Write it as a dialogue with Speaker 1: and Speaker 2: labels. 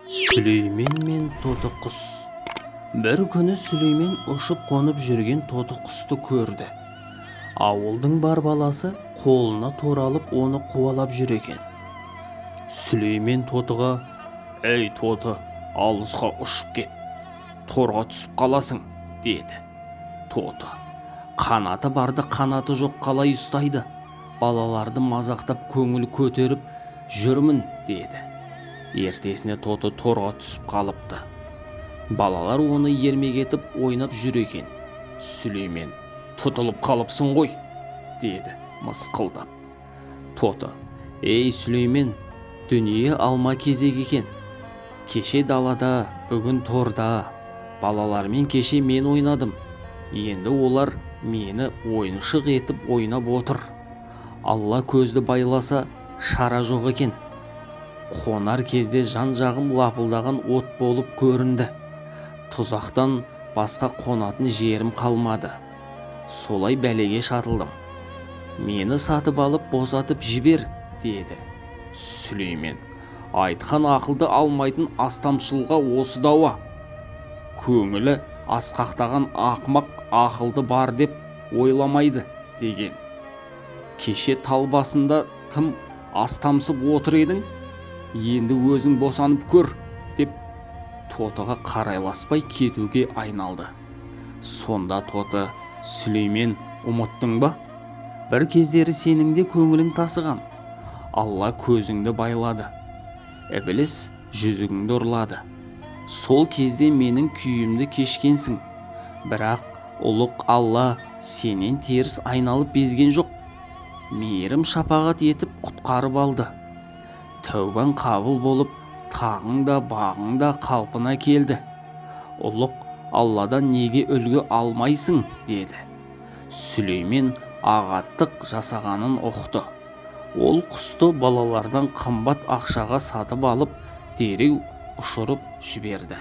Speaker 1: Сүлеймен мен тоты құс. Бір күні Сүлеймен ұшып қонып жүрген тоты құсты көрді. Ауылдың бар баласы қолына тор алып оны қуалап жүр екен. Сүлеймен тотыға: «Ей тоты, алысқа ұшып кет, торға түсіп қаласың», деді. Тоты: «Қанаты барды қанаты жоқ қалай ұстайды? Балаларды мазақтап көңіл көтеріп жүрмін», деді. Ертесіне тоты торға түсіп қалыпты. Балалар оны ермек етіп ойнап жүр екен. Сүлеймен: «Тұтылып қалыпсың ғой», деді мысқылдап. Тоты: «Ей Сүлеймен, дүние алма кезек екен. Кеше далада, бүгін торда. Балалармен кеше мен ойнадым. Енді олар мені ойыншық етіп ойнап отыр. Алла көзді байласа шара жоқ екен. Қонар кезде жан-жағым лапылдаған от болып көрінді. Тұзақтан басқа қонатын жерім қалмады. Солай бәлеге шатылдым. Мені сатып алып босатып жібер», деді. Сүлеймен: «Айтқан ақылды алмайтын астамшылға осы дауа. Көңілі асқақтаған ақымақ ақылды бар деп ойламайды», деген. «Кеше тал басында тым астамсып отыр едің, енді өзің босанып көр», деп тотыға қарайласпай кетуге айналды. Сонда тоты: «Сүлеймен, ұмыттың ба? Бір кездері сенің де көңілің тасыған. Алла көзіңді байлады, ібіліс жүзігіңді ұрлады. Сол кезде менің күйімді кешкенсің. Бірақ ұлық Алла сенен теріс айналып безген жоқ. Мейірім шапағат етіп құтқарып алды. Тәубаң қабыл болып, тағың да бағың да қалпына келді. Ұлық Алладан неге үлгі алмайсың?» деді. Сүлеймен ағаттық жасағанын ұқты. Ол құсты балалардан қымбат ақшаға сатып алып, дереу ұшырып жіберді.